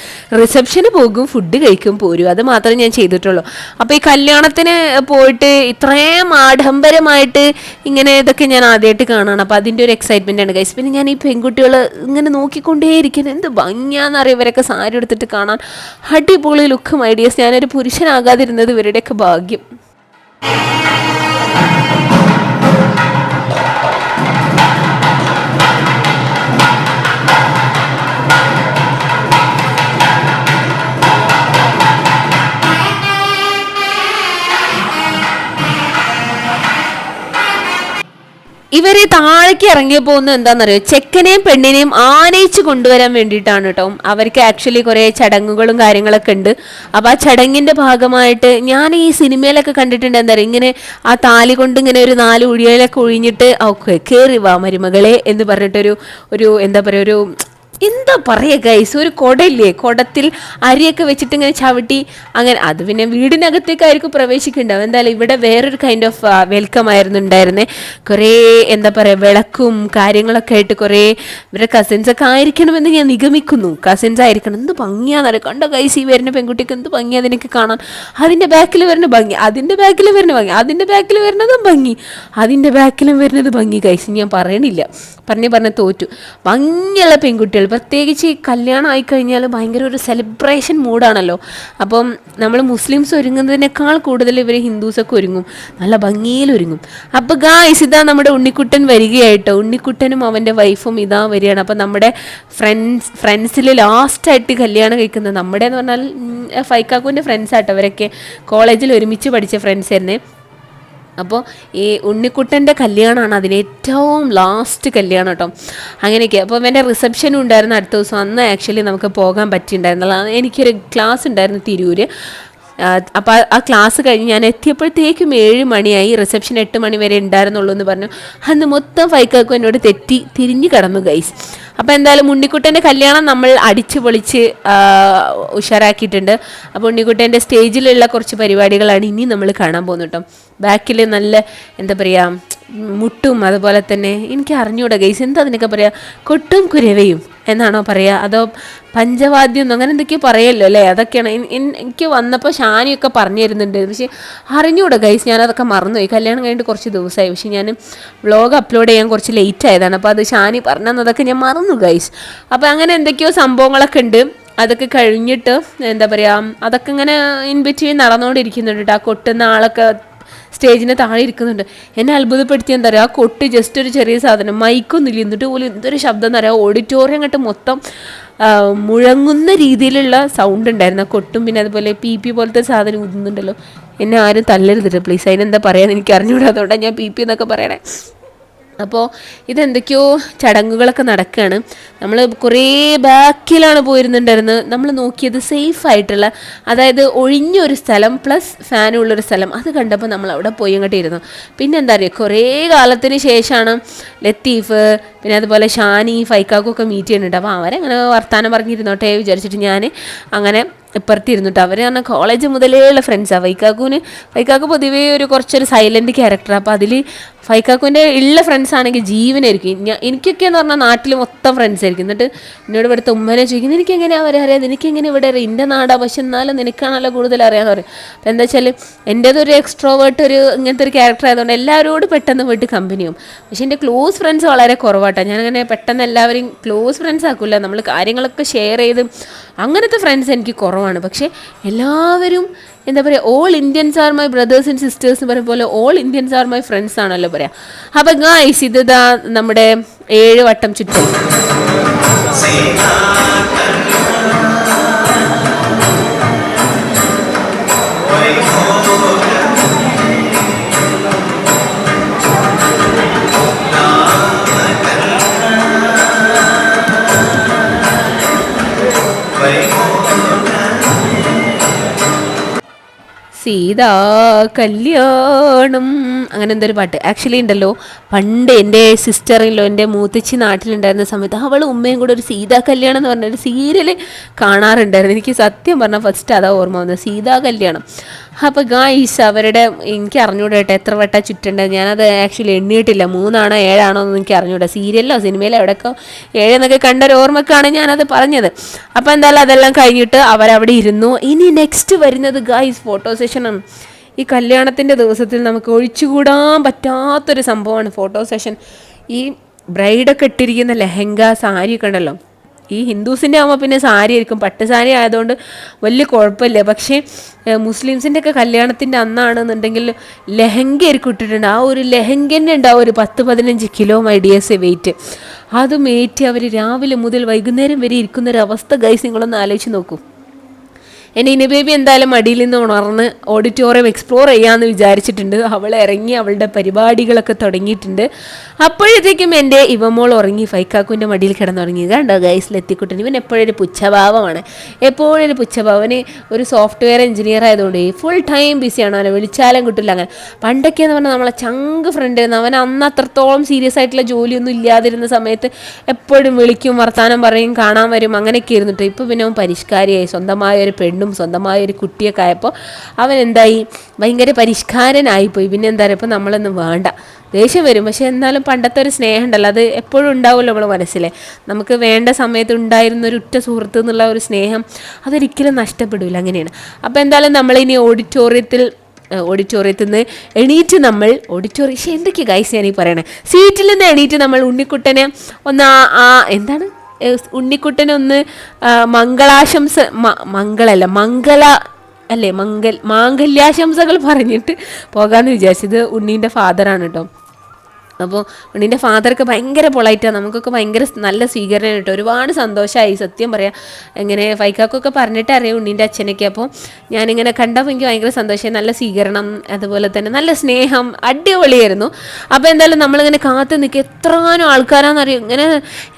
റിസപ്ഷന് പോകും, ഫുഡ് കഴിക്കും, പോരും, അത് മാത്രമേ ഞാൻ ചെയ്തിട്ടുള്ളൂ. അപ്പോൾ ഈ കല്യാണത്തിന് പോയിട്ട് ഇത്രയും ആഡംബരമായിട്ട് ഇങ്ങനെ ഇതൊക്കെ ഞാൻ ആദ്യമായിട്ട് കാണുകയാണ്. അപ്പോൾ അതിൻ്റെ ഒരു എക്സൈറ്റ്മെൻ്റ് ആണ് ഗൈസ്. പിന്നെ ഞാൻ ഈ പെൺകുട്ടികൾ ഇങ്ങനെ നോക്കിക്കൊണ്ടേയിരിക്കുന്നത്, എന്ത് ഭംഗിയാണെന്നറിയാം ഇവരൊക്കെ സാരി എടുത്തിട്ട് കാണാൻ, അടിപൊളി ലുക്കും ഐഡിയസ്. ഞാനൊരു പുരുഷനാകാതിരുന്നത് ഇവരുടെയൊക്കെ ഭാഗ്യം. ഇവര് താഴേക്ക് ഇറങ്ങി പോകുന്നത് എന്താണെന്നറിയോ, ചെക്കനെയും പെണ്ണിനെയും ആനയിച്ച് കൊണ്ടുവരാൻ വേണ്ടിയിട്ടാണ് കേട്ടോ. അവർക്ക് ആക്ച്വലി കുറേ ചടങ്ങുകളും കാര്യങ്ങളൊക്കെ ഉണ്ട്. അപ്പോൾ ആ ചടങ്ങിൻ്റെ ഭാഗമായിട്ട് ഞാൻ ഈ സിനിമയിലൊക്കെ കണ്ടിട്ടുണ്ട്, എന്താ പറയുക, ഇങ്ങനെ ആ താലി കൊണ്ട് ഇങ്ങനെ ഒരു 4 ഉഴിയിലൊക്കെ ഒഴിഞ്ഞിട്ട് ഓക്കെ കയറി വാ മരുമകളെ എന്ന് പറഞ്ഞിട്ടൊരു എന്താ പറയുക, എന്താ പറയുക ഗൈസ്, ഒരു കുടയില്ലേ, കുടത്തിൽ അരിയൊക്കെ വെച്ചിട്ട് ഇങ്ങനെ ചവിട്ടി അങ്ങനെ. അത് പിന്നെ വീടിനകത്തേക്കായിരിക്കും പ്രവേശിക്കുന്നുണ്ടാവും. എന്തായാലും ഇവിടെ വേറൊരു കൈൻഡ് ഓഫ് വെൽക്കം ആയിരുന്നു ഉണ്ടായിരുന്നേ. കുറേ എന്താ പറയുക, വിളക്കും കാര്യങ്ങളൊക്കെ ആയിട്ട് കുറേ ഇവരുടെ കസിൻസൊക്കെ ആയിരിക്കണമെന്ന് ഞാൻ നിഗമിക്കുന്നു. കസിൻസ് ആയിരിക്കണം. എന്ത് ഭംഗിയാണെന്നറിയാം, കണ്ടോ ഗൈസ്, ഈ വരുന്ന പെൺകുട്ടിക്ക് എന്ത് ഭംഗി അതിനൊക്കെ കാണാൻ. അതിൻ്റെ ബാക്കിൽ വരുന്ന ഭംഗി, അതിൻ്റെ ബാക്കിൽ വരുന്ന ഭംഗി, അതിൻ്റെ ബാക്കിൽ വരുന്നതും ഭംഗി, അതിൻ്റെ ബാക്കിലും വരുന്നത് ഭംഗി ഗൈസ്. ഞാൻ പറയണില്ല, പറഞ്ഞ് തോറ്റു. ഭംഗിയുള്ള പെൺകുട്ടികൾ, പ്രത്യേകിച്ച് കല്യാണം ആയിക്കഴിഞ്ഞാൽ ഭയങ്കര ഒരു സെലിബ്രേഷൻ മൂഡാണല്ലോ. അപ്പം നമ്മൾ മുസ്ലിംസ് ഒരുങ്ങുന്നതിനേക്കാൾ കൂടുതൽ ഇവർ ഹിന്ദുസൊക്കെ ഒരുങ്ങും, നല്ല ഭംഗിയിൽ ഒരുങ്ങും. അപ്പോൾ ഗായ്സ് ഇതാ നമ്മുടെ ഉണ്ണിക്കുട്ടൻ വരികയായിട്ടോ. ഉണ്ണിക്കുട്ടനും അവൻ്റെ വൈഫും ഇതാ വരികയാണ്. അപ്പം നമ്മുടെ ഫ്രണ്ട്സിൽ ലാസ്റ്റായിട്ട് കല്യാണം കഴിക്കുന്നത് നമ്മുടെ എന്ന് പറഞ്ഞാൽ ഫൈക്കാക്കുവിൻ്റെ ഫ്രണ്ട്സാട്ടോ. അവരൊക്കെ കോളേജിൽ ഒരുമിച്ച് പഠിച്ച ഫ്രണ്ട്സ് ആയിരുന്നേ. അപ്പോൾ ഈ ഉണ്ണിക്കുട്ടൻ്റെ കല്യാണമാണ് അതിലേറ്റവും ലാസ്റ്റ് കല്യാണം കേട്ടോ. അങ്ങനെയൊക്കെ. അപ്പോൾ എൻ്റെ റിസപ്ഷനും ഉണ്ടായിരുന്നു അടുത്ത ദിവസം. അന്ന് ആക്ച്വലി നമുക്ക് പോകാൻ പറ്റിയിട്ടുണ്ടായിരുന്നില്ല. എനിക്കൊരു ക്ലാസ് ഉണ്ടായിരുന്നു തിരൂർ. അപ്പോൾ ആ ക്ലാസ് കഴിഞ്ഞ് ഞാൻ എത്തിയപ്പോഴത്തേക്കും 7 മണിയായി. റിസപ്ഷൻ 8 മണി വരെ ഉണ്ടായിരുന്നുള്ളൂ എന്ന് പറഞ്ഞു. അന്ന് മൊത്തം ഫൈക്കാക്കും എന്നോട് തിരിഞ്ഞു കിടന്നു ഗൈസ്. അപ്പോൾ എന്തായാലും ഉണ്ണിക്കുട്ടൻ്റെ കല്യാണം നമ്മൾ അടിച്ച് പൊളിച്ച് ഉഷാറാക്കിയിട്ടുണ്ട്. അപ്പോൾ ഉണ്ണിക്കുട്ടൻ്റെ സ്റ്റേജിലുള്ള കുറച്ച് പരിപാടികളാണ് ഇനി നമ്മൾ കാണാൻ പോകുന്നത് കേട്ടോ. ബാക്കിൽ നല്ല എന്താ പറയുക മുട്ടും അതുപോലെ തന്നെ എനിക്ക് അറിഞ്ഞൂടാ ഗൈസ് എന്താ അതിനൊക്കെ പറയുക, കൊട്ടും കുരവയും എന്നാണോ പറയുക, അതോ പഞ്ചവാദ്യം അങ്ങനെ എന്തൊക്കെയോ പറയുമല്ലോ അല്ലേ. അതൊക്കെയാണ് എനിക്ക് വന്നപ്പോൾ ഷാനിയൊക്കെ പറഞ്ഞു തരുന്നുണ്ട്. പക്ഷേ അറിഞ്ഞൂടാ ഗൈസ്, ഞാനതൊക്കെ മറന്നുപോയി. കല്യാണം കഴിഞ്ഞിട്ട് കുറച്ച് ദിവസമായി. പക്ഷേ ഞാൻ വ്ളോഗ് അപ്ലോഡ് ചെയ്യാൻ കുറച്ച് ലേറ്റ് ആയതാണ്. അപ്പോൾ അത് ഷാനി പറഞ്ഞതൊക്കെ ഞാൻ മറന്നു ഗൈസ്. അപ്പോൾ അങ്ങനെ എന്തൊക്കെയോ സംഭവങ്ങളൊക്കെ ഉണ്ട്. അതൊക്കെ കഴിഞ്ഞിട്ട് എന്താ പറയുക അതൊക്കെ ഇങ്ങനെ ഇൻ ബിറ്റ്വീൻ നടന്നുകൊണ്ടിരിക്കുന്നുണ്ട്. ആ കൊട്ടുന്ന ആളൊക്കെ സ്റ്റേജിന് താഴെ ഇരിക്കുന്നുണ്ട്. എന്നെ അത്ഭുതപ്പെടുത്തിയ എന്താ പറയുക, ആ കൊട്ട് ജസ്റ്റ് ഒരു ചെറിയ സാധനം, മൈക്കൊന്നും ഇല്ല, എന്നിട്ട് പോലും എന്തൊരു ശബ്ദം എന്ന് പറയുക, ഓഡിറ്റോറിയം കണ്ട് മൊത്തം മുഴങ്ങുന്ന രീതിയിലുള്ള സൗണ്ട് ഉണ്ടായിരുന്നു ആ കൊട്ടും. പിന്നെ അതുപോലെ പി പോലത്തെ സാധനം ഊതുന്നുണ്ടല്ലോ. എന്നെ ആരും തല്ലരുതിട്ട് പ്ലീസ്, അതിനെന്താ പറയാന്ന് എനിക്ക് അറിഞ്ഞൂടാ, അതുകൊണ്ടാണ് ഞാൻ പി എന്നൊക്കെ പറയണേ. അപ്പോൾ ഇതെന്തൊക്കെയോ ചടങ്ങുകളൊക്കെ നടക്കുകയാണ്. നമ്മൾ കുറേ ബാക്കിലാണ് പോയിരുന്നുണ്ടായിരുന്നത്. നമ്മൾ നോക്കിയത് സേഫായിട്ടുള്ള, അതായത് ഒഴിഞ്ഞൊരു സ്ഥലം പ്ലസ് ഫാനുള്ളൊരു സ്ഥലം. അത് കണ്ടപ്പോൾ നമ്മൾ അവിടെ പോയി അങ്ങോട്ട് ഇരുന്നു. പിന്നെ എന്താ പറയുക, കുറേ കാലത്തിന് ശേഷമാണ് ലത്തീഫ് പിന്നെ അതുപോലെ ഷാനി ഫൈക്കാക്കൊക്കെ മീറ്റ് ചെയ്യുന്നുണ്ട്. അപ്പോൾ അവരങ്ങനെ വർത്താനം പറഞ്ഞിരുന്നോട്ടെ വിചാരിച്ചിട്ട് ഞാൻ അങ്ങനെ ഇപ്പുറത്തിരുന്നിട്ട് അവർ പറഞ്ഞാൽ കോളേജ് മുതലേ ഉള്ള ഫ്രണ്ട്സാണ്. ഫൈക്കാക്ക് പൊതുവേ കുറച്ചൊരു സൈലൻറ്റ് ക്യാരക്ടറാണ്. അപ്പോൾ അതിൽ ഫൈക്കാക്കുവിൻ്റെ ഉള്ള ഫ്രണ്ട്സ് ആണെങ്കിൽ ജീവനായിരിക്കും. എനിക്കൊക്കെ എന്ന് പറഞ്ഞാൽ നാട്ടിൽ മൊത്തം ഫ്രണ്ട്സ് ആയിരിക്കും. എന്നിട്ട് എന്നോട് ഇവിടുത്തെ ഉമ്മനെ ചോദിക്കും, എനിക്കെങ്ങനെയാണ് അവരെ അറിയാം, എനിക്കെങ്ങനെ ഇവിടെ അറിയാം, എൻ്റെ നാടാ, പക്ഷെ എന്നാലും നിനക്കാണല്ലോ കൂടുതൽ അറിയാമെന്ന് പറയും. അപ്പോൾ എന്താ വെച്ചാൽ എൻ്റേതൊരു എക്സ്ട്രോവേർട്ട് ഇങ്ങനത്തെ ഒരു ക്യാരക്ടർ ആയതുകൊണ്ട് എല്ലാവരോടും പെട്ടെന്ന് പോയിട്ട് കമ്പനിയും. പക്ഷെ എൻ്റെ ക്ലോസ് ഫ്രണ്ട്സ് വളരെ കുറവായിട്ടാണ്. ഞാനങ്ങനെ പെട്ടെന്ന് എല്ലാവരെയും ക്ലോസ് ഫ്രണ്ട്സ് ആക്കില്ല. നമ്മൾ കാര്യങ്ങളൊക്കെ ഷെയർ ചെയ്ത് അങ്ങനത്തെ ഫ്രണ്ട്സ് എനിക്ക് കുറവാണ്. പക്ഷേ എല്ലാവരും എന്താ പറയുക, all Indians are my brothers and sisters എന്ന് പറയുന്ന പോലെ all Indians are my friends ആണല്ലോ പറയാം. അപ്പം ഗായ്സ് ഇതാ നമ്മുടെ 7 വട്ടം ചുറ്റും. സീതാ കല്യാണം അങ്ങനെ എന്തൊരു പാട്ട് ആക്ച്വലി ഉണ്ടല്ലോ. പണ്ട് എൻ്റെ സിസ്റ്ററിലോ എൻ്റെ മൂത്തച്ചി നാട്ടിലുണ്ടായിരുന്ന സമയത്ത് അവൾ ഉമ്മയും കൂടെ ഒരു സീതാ കല്യാണം എന്ന് പറഞ്ഞൊരു സീരിയൽ കാണാറുണ്ടായിരുന്നു. എനിക്ക് സത്യം പറഞ്ഞാൽ ഫസ്റ്റ് അതാ ഓർമ്മ വന്നത്, സീതാ കല്യാണം. അപ്പോൾ ഗായ്സ് അവരുടെ എനിക്ക് അറിഞ്ഞൂടാ കേട്ടോ എത്ര വട്ടം ചുറ്റുണ്ടത്. ഞാനത് ആക്ച്വലി എണ്ണിയിട്ടില്ല, 3 ആണോ 7 ആണോ എന്ന് എനിക്ക് അറിഞ്ഞൂടാ. സീരിയലിലോ സിനിമയിലോ എവിടെയൊക്കെ 7 എന്നൊക്കെ കണ്ടൊരു ഓർമ്മക്കാണ് ഞാനത് പറഞ്ഞത്. അപ്പോൾ എന്തായാലും അതെല്ലാം കഴിഞ്ഞിട്ട് അവരവിടെ ഇരുന്നു. ഇനി നെക്സ്റ്റ് വരുന്നത് ഗായ്സ് ഫോട്ടോ സെഷനാണ്. ഈ കല്യാണത്തിൻ്റെ ദിവസത്തിൽ നമുക്ക് ഒഴിച്ചുകൂടാൻ പറ്റാത്തൊരു സംഭവമാണ് ഫോട്ടോ സെഷൻ. ഈ ബ്രൈഡൊക്കെ ഇട്ടിരിക്കുന്ന ലെഹങ്ക സാരിയൊക്കെ ഉണ്ടല്ലോ, ഈ ഹിന്ദുസിൻ്റെ ആകുമ്പോൾ പിന്നെ സാരി ആയിരിക്കും, പട്ട് സാരി ആയതുകൊണ്ട് വലിയ കുഴപ്പമില്ല. പക്ഷേ മുസ്ലിംസിൻ്റെ ഒക്കെ കല്യാണത്തിൻ്റെ അന്നാണെന്നുണ്ടെങ്കിൽ ലെഹങ്ക ആയിരിക്കും ഇട്ടിട്ടുണ്ട്. ആ ഒരു ലെഹങ്കന്നെ ഉണ്ടാവും ഒരു 10-15 കിലോ മൈഡിയേഴ്സ് വെയിറ്റ്. അതും ഏറ്റി അവർ രാവിലെ മുതൽ വൈകുന്നേരം വരെ ഇരിക്കുന്നൊരവസ്ഥ ഗൈസ് നിങ്ങളൊന്ന് ആലോചിച്ച് നോക്കൂ. എൻ്റെ ഇനി ബേബി എന്തായാലും മടിയിൽ നിന്ന് ഉണർന്ന് ഓഡിറ്റോറിയം എക്സ്പ്ലോർ ചെയ്യാമെന്ന് വിചാരിച്ചിട്ടുണ്ട്. അവൾ ഇറങ്ങി അവളുടെ പരിപാടികളൊക്കെ തുടങ്ങിയിട്ടുണ്ട്. അപ്പോഴത്തേക്കും എൻ്റെ ഇവമോൾ ഉറങ്ങി, ഫൈക്കാക്കുവിൻ്റെ മടിയിൽ കിടന്നുറങ്ങി. കണ്ടോ ഗൈസിലെത്തിക്കുട്ടൻ, ഇവൻ എപ്പോഴൊരു പുച്ഛഭാവമാണ്, എപ്പോഴൊരു പുച്ഛഭാവന്. ഒരു സോഫ്റ്റ്വെയർ എഞ്ചിനീയർ ആയതുകൊണ്ട് ഫുൾ ടൈം ബിസിയാണ്, അവനെ വിളിച്ചാലും കിട്ടില്ല. അങ്ങനെ പണ്ടൊക്കെയെന്ന് പറഞ്ഞാൽ നമ്മളെ ചങ്ക് ഫ്രണ്ട് ആയിരുന്നു. അവൻ അന്ന് അത്രത്തോളം സീരിയസ് ആയിട്ടുള്ള ജോലിയൊന്നും ഇല്ലാതിരുന്ന സമയത്ത് എപ്പോഴും വിളിക്കും, വർത്താനം പറയും, കാണാൻ വരും, അങ്ങനെയൊക്കെ ഇരുന്നിട്ട്. ഇപ്പോൾ പിന്നെ അവൻ പരിഷ്കാരിയായി, സ്വന്തമായ ഒരു പെണ്ണും സ്വന്തമായ ഒരു കുട്ടിയൊക്കെ ആയപ്പോൾ അവൻ എന്തായി, ഭയങ്കര പരിഷ്കാരനായിപ്പോയി. പിന്നെ എന്താ പറയുക, ഇപ്പോൾ നമ്മളൊന്നും വേണ്ട, ദേഷ്യം വരും. പക്ഷെ എന്നാലും പണ്ടത്തെ ഒരു സ്നേഹം ഉണ്ടല്ലോ, അത് എപ്പോഴും ഉണ്ടാവുമല്ലോ നമ്മൾ മനസ്സിലെ. നമുക്ക് വേണ്ട സമയത്ത് ഉണ്ടായിരുന്ന ഒരു ഉറ്റ സുഹൃത്ത് എന്നുള്ള ഒരു സ്നേഹം അതൊരിക്കലും നഷ്ടപ്പെടില്ല. അങ്ങനെയാണ്. അപ്പോൾ എന്തായാലും നമ്മളിനി ഓഡിറ്റോറിയത്തിൽ നിന്ന് എണീറ്റ് നമ്മൾ എന്തൊക്കെയാണ് ഗൈസ് ഞാനീ പറയണേ, സീറ്റിൽ നിന്ന് എണീറ്റ് നമ്മൾ ഉണ്ണിക്കുട്ടനെ ഒന്ന് എന്താണ് ഉണ്ണിക്കുട്ടനൊന്ന് മംഗളാശംസ മംഗളല്ല മംഗള അല്ലേ മാംഗല്യാശംസകൾ പറഞ്ഞിട്ട് പോകാമെന്ന് വിചാരിച്ചത്. ഉണ്ണീൻ്റെ ഫാദറാണ് കേട്ടോ. അപ്പോൾ ഉണ്ണീൻ്റെ ഫാദർക്ക് ഭയങ്കര പൊളൈറ്റാണ്, നമുക്കൊക്കെ ഭയങ്കര നല്ല സ്വീകരണം കേട്ടോ. ഒരുപാട് സന്തോഷമായി സത്യം പറയാം. ഇങ്ങനെ ഫൈക്കാക്കൊക്കെ പറഞ്ഞിട്ട് അറിയാം ഉണ്ണീൻ്റെ അച്ഛനൊക്കെ. അപ്പോൾ ഞാനിങ്ങനെ കണ്ടപ്പോൾ എനിക്ക് ഭയങ്കര സന്തോഷമായി, നല്ല സ്വീകരണം, അതുപോലെ തന്നെ നല്ല സ്നേഹം, അടിപൊളിയായിരുന്നു. അപ്പോൾ എന്തായാലും നമ്മളിങ്ങനെ കാത്ത് നിൽക്കുക, എത്രങ്ങാനും ആൾക്കാരാണെന്നറിയും ഇങ്ങനെ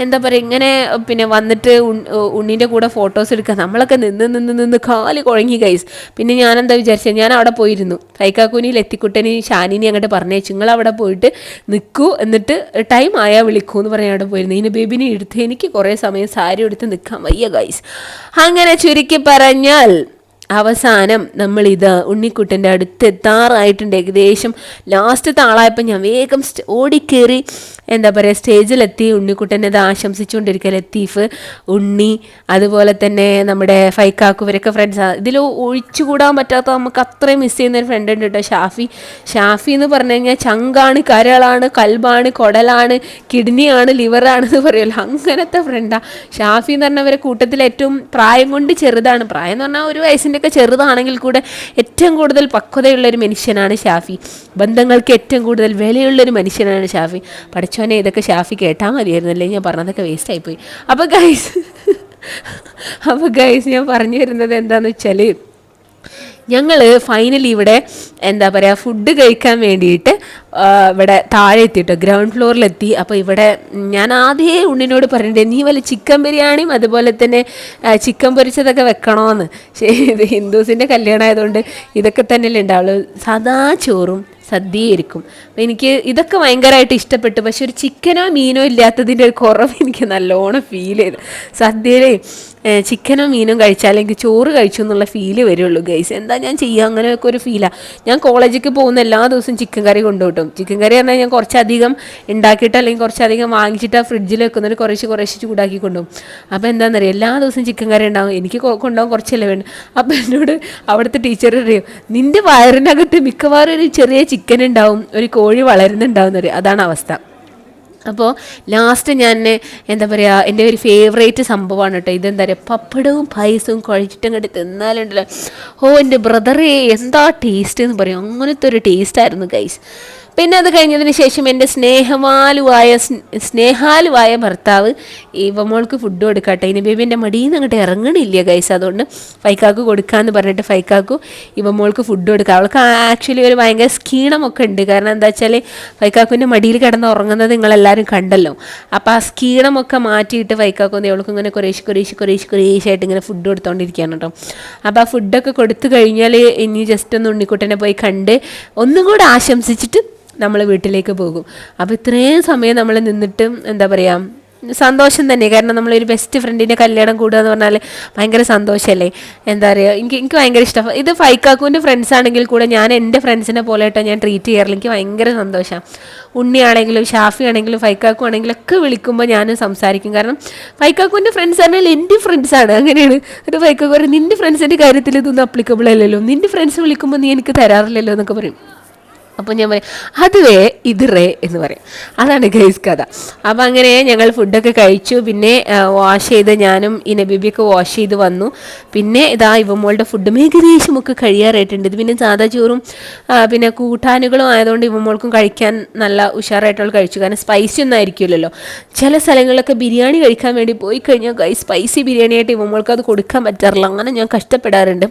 എന്താ പറയുക ഇങ്ങനെ പിന്നെ വന്നിട്ട് ഉണ്ണീൻ്റെ കൂടെ ഫോട്ടോസ് എടുക്കുക. നമ്മളൊക്കെ നിന്ന് കാല് കുഴങ്ങി ഗൈസ്. പിന്നെ ഞാനെന്താ വിചാരിച്ചത്, ഞാൻ അവിടെ പോയിരുന്നു ഫൈക്കാക്കൂനി ലത്തിക്കുട്ടനി ഷാനിനി അങ്ങോട്ട് പറഞ്ഞേച്ചു, നിങ്ങൾ അവിടെ പോയിട്ട് നിൽക്കൂ, എന്നിട്ട് ടൈം ആയാൽ വിളിക്കൂ എന്ന് പറഞ്ഞ് അവിടെ പോയിരുന്നു. ഇതിന് ബേബിനെ എടുത്ത് എനിക്ക് കുറേ സമയം സാരി എടുത്ത് നിൽക്കാൻ വയ്യ ഗൈസ്. അങ്ങനെ ചുരുക്കി പറഞ്ഞാൽ അവസാനം നമ്മളിത് ഉണ്ണിക്കുട്ടൻ്റെ അടുത്ത് എത്താറായിട്ടുണ്ട്. ഏകദേശം ലാസ്റ്റത്തെ ആളായപ്പോൾ ഞാൻ വേഗം ഓടിക്കേറി എന്താ പറയുക സ്റ്റേജിലെത്തി. ഉണ്ണിക്കുട്ടനെ ഇത് ആശംസിച്ചുകൊണ്ടിരിക്കുക, ലത്തീഫ്, ഉണ്ണി, അതുപോലെ തന്നെ നമ്മുടെ ഫൈക്കാക്കു, ഇവരൊക്കെ ഫ്രണ്ട്സാണ്. ഇതിൽ ഒഴിച്ചുകൂടാൻ പറ്റാത്ത നമുക്ക് അത്രയും മിസ് ചെയ്യുന്നൊരു ഫ്രണ്ട് ഉണ്ട് കേട്ടോ, ഷാഫി എന്ന് പറഞ്ഞു കഴിഞ്ഞാൽ ചങ്കാണ്, കരളാണ്, കൽബാണ്, കുടലാണ്, കിഡ്നിയാണ്, ലിവറാണ് എന്ന് പറയുമല്ലോ, അങ്ങനത്തെ ഫ്രണ്ടാണ് ഷാഫി എന്ന് പറഞ്ഞാൽ അവരെ കൂട്ടത്തിൽ ഏറ്റവും പ്രായം കൊണ്ട് ചെറുതാണ്. പ്രായം എന്ന് പറഞ്ഞാൽ ഒരു വയസ്സിൻ്റെയൊക്കെ ചെറുതാണെങ്കിൽ കൂടെ ഏറ്റവും കൂടുതൽ പക്വതയുള്ളൊരു മനുഷ്യനാണ് ഷാഫി. ബന്ധങ്ങൾക്ക് ഏറ്റവും കൂടുതൽ വിലയുള്ളൊരു മനുഷ്യനാണ് ഷാഫി. പഠിച്ചോനെ ഇതൊക്കെ ഷാഫി കേട്ടാൽ മതിയായിരുന്നു, അല്ലെങ്കിൽ ഞാൻ പറഞ്ഞതൊക്കെ വേസ്റ്റ് ആയിപ്പോയി. അപ്പോൾ ഗൈസ് ഞാൻ പറഞ്ഞു വരുന്നത് എന്താണെന്ന് വെച്ചാൽ, ഞങ്ങൾ ഫൈനലി ഇവിടെ എന്താ പറയുക ഫുഡ് കഴിക്കാൻ വേണ്ടിയിട്ട് ഇവിടെ താഴെ എത്തിയിട്ടോ, ഗ്രൗണ്ട് ഫ്ലോറിലെത്തി. അപ്പോൾ ഇവിടെ ഞാൻ ആദ്യമേ ഉണ്ണിനോട് പറഞ്ഞിട്ട് നീ വല്ല ചിക്കൻ ബിരിയാണിയും അതുപോലെ തന്നെ ചിക്കൻ പൊരിച്ചതൊക്കെ വെക്കണമെന്ന്. ശരി, ഇത് ഹിന്ദുസിൻ്റെ കല്യാണം ആയതുകൊണ്ട് ഇതൊക്കെ തന്നെയല്ലേ ഉണ്ടാവുള്ളൂ, സാദാ ചോറും സദ്യയായിരിക്കും. അപ്പോൾ എനിക്ക് ഇതൊക്കെ ഭയങ്കരമായിട്ട് ഇഷ്ടപ്പെട്ടു. പക്ഷെ ഒരു ചിക്കനോ മീനോ ഇല്ലാത്തതിൻ്റെ ഒരു കുറവ് എനിക്ക് നല്ലോണം ഫീൽ ചെയ്തു. സദ്യയിലേ ചിക്കനോ മീനോ കഴിച്ചാൽ എനിക്ക് ചോറ് കഴിച്ചു എന്നുള്ള ഫീല് വരുള്ളൂ ഗൈസ്. എന്താ ഞാൻ ചെയ്യുക, അങ്ങനെയൊക്കെ ഒരു ഫീലാണ്. ഞാൻ കോളേജിലേക്ക് പോകുന്ന എല്ലാ ദിവസവും ചിക്കൻ കറി കൊണ്ടുപോട്ടും. ചിക്കൻ കറി പറഞ്ഞാൽ ഞാൻ കുറച്ചധികം ഉണ്ടാക്കിയിട്ട് അല്ലെങ്കിൽ കുറച്ചധികം വാങ്ങിച്ചിട്ട് ഫ്രിഡ്ജിൽ വെക്കുന്നത് കുറേശ്ശെ ചൂടാക്കി കൊണ്ടുപോകും. അപ്പോൾ എന്താണെന്നറിയാം, എല്ലാ ദിവസവും ചിക്കൻ കറി ഉണ്ടാകും, എനിക്ക് കൊണ്ടുപോകാൻ കുറച്ചല്ലേ വേണ്ട. അപ്പോൾ എന്നോട് അവിടുത്തെ ടീച്ചർ പറയും, നിൻ്റെ വയറിനകത്ത് മിക്കവാറും ഒരു ചെറിയ ചിക്കൻ ഉണ്ടാവും, ഒരു കോഴി വളരുന്നുണ്ടാവും എന്ന് പറയും. അതാണ് അവസ്ഥ. അപ്പോൾ ലാസ്റ്റ് ഞാൻ എന്താ പറയുക എൻ്റെ ഒരു ഫേവറേറ്റ് സംഭവമാണ് കേട്ടോ ഇതെന്താ പറയുക, പപ്പടവും പായസവും കുഴച്ചിട്ടും കണ്ടി തിന്നാലുണ്ടല്ലോ, എൻ്റെ ബ്രദറേ എന്താ ടേസ്റ്റ് എന്ന് പറയും, അങ്ങനത്തെ ഒരു ടേസ്റ്റായിരുന്നു ഗൈസ്. പിന്നെ അത് കഴിഞ്ഞതിന് ശേഷം എൻ്റെ സ്നേഹാലുവായ ഭർത്താവ് ഇവമോൾക്ക് ഫുഡ് കൊടുക്കട്ടെ, ഇനി ബേബിൻ്റെ മടിയിൽ നിന്ന് അങ്ങോട്ട് ഇറങ്ങണില്ല ഗൈസ്. അതുകൊണ്ട് ഫൈക്കാക്ക് കൊടുക്കാമെന്ന് പറഞ്ഞിട്ട് ഫൈക്കാക്കു ഇവമോൾക്ക് ഫുഡ് കൊടുക്കുക. അവൾക്ക് ആക്ച്വലി ഒരു ഭയങ്കര സ്കീണമൊക്കെ ഉണ്ട്. കാരണം എന്താ വെച്ചാൽ ഫൈക്കാക്കുവിൻ്റെ മടിയിൽ കിടന്ന് ഉറങ്ങുന്നത് നിങ്ങളെല്ലാവരും കണ്ടല്ലോ. അപ്പോൾ ആ സ്കീണമൊക്കെ മാറ്റിയിട്ട് ഫൈക്കാക്കുന്നു അവൾക്ക് ഇങ്ങനെ കുറേശ്ശായിട്ട് ഇങ്ങനെ ഫുഡ് കൊടുത്തോണ്ടിരിക്കുകയാണ് കേട്ടോ. അപ്പോൾ ആ ഫുഡൊക്കെ കൊടുത്തു കഴിഞ്ഞാൽ ഇനി ജസ്റ്റ് ഒന്ന് ഉണ്ണിക്കുട്ടനെ പോയി കണ്ട് ഒന്നും കൂടെ ആശംസിച്ചിട്ട് നമ്മൾ വീട്ടിലേക്ക് പോകും. അപ്പോൾ ഇത്രയും സമയം നമ്മൾ നിന്നിട്ട് എന്താ പറയുക സന്തോഷം തന്നെ. കാരണം നമ്മളൊരു ബെസ്റ്റ് ഫ്രണ്ടിൻ്റെ കല്യാണം കൂടുക എന്ന് പറഞ്ഞാൽ ഭയങ്കര സന്തോഷമല്ലേ. എന്താ പറയുക, എനിക്ക് ഭയങ്കര ഇഷ്ടമാണ്. ഇത് ഫൈക്കാക്കുവിൻ്റെ ഫ്രണ്ട്സ് ആണെങ്കിൽ കൂടെ ഞാൻ എൻ്റെ ഫ്രണ്ട്സിനെ പോലെ കേട്ടോ ഞാൻ ട്രീറ്റ് ചെയ്യാറില്ല. എനിക്ക് ഭയങ്കര സന്തോഷമാണ്. ഉണ്ണിയാണെങ്കിലും ഷാഫി ആണെങ്കിലും ഫൈക്കാക്കു ആണെങ്കിലും ഒക്കെ വിളിക്കുമ്പോൾ ഞാൻ സംസാരിക്കും. കാരണം ഫൈക്കാക്കുവിൻ്റെ ഫ്രണ്ട്സ് പറഞ്ഞാൽ എൻ്റെ ഫ്രണ്ട്സാണ്, അങ്ങനെയാണ്. ഒരു ഫൈക്കാക്കു പറയും നിൻ്റെ ഫ്രണ്ട്സിൻ്റെ കാര്യത്തിൽ ഇതൊന്നും അപ്ലിക്കബിൾ അല്ലല്ലോ, നിൻ്റെ ഫ്രണ്ട്സ് വിളിക്കുമ്പോൾ നീ എനിക്ക് തരാറില്ലല്ലോ എന്നൊക്കെ പറയും. അപ്പോൾ ഞാൻ പറയും അതുവേ ഇത് റേ എന്ന് പറയും. അതാണ് ഗൈസ് കഥ. അപ്പോൾ അങ്ങനെ ഞങ്ങൾ ഫുഡൊക്കെ കഴിച്ചു. പിന്നെ വാഷ് ചെയ്ത് ഞാനും ഈ നബീബിയൊക്കെ വാഷ് ചെയ്ത് വന്നു. പിന്നെ ഇതാ ഇവമോളുടെ ഫുഡ് ഏകദേശം ഒക്കെ കഴിയാറായിട്ടുണ്ട്. ഇത് പിന്നെ സാധാ ചോറും പിന്നെ കൂട്ടാനുകളും ആയതുകൊണ്ട് ഇവമോൾക്കും കഴിക്കാൻ നല്ല ഉഷാറായിട്ടുള്ള കഴിച്ചു. കാരണം സ്പൈസി ഒന്നും ആയിരിക്കില്ലല്ലോ. ചില സ്ഥലങ്ങളിലൊക്കെ ബിരിയാണി കഴിക്കാൻ വേണ്ടി പോയി കഴിഞ്ഞാൽ ഗൈസ് സ്പൈസി ബിരിയാണി ആയിട്ട് ഇവമോൾക്ക് അത് കൊടുക്കാൻ പറ്റാറില്ല. അങ്ങനെ ഞാൻ കഷ്ടപ്പെടാറുണ്ട്.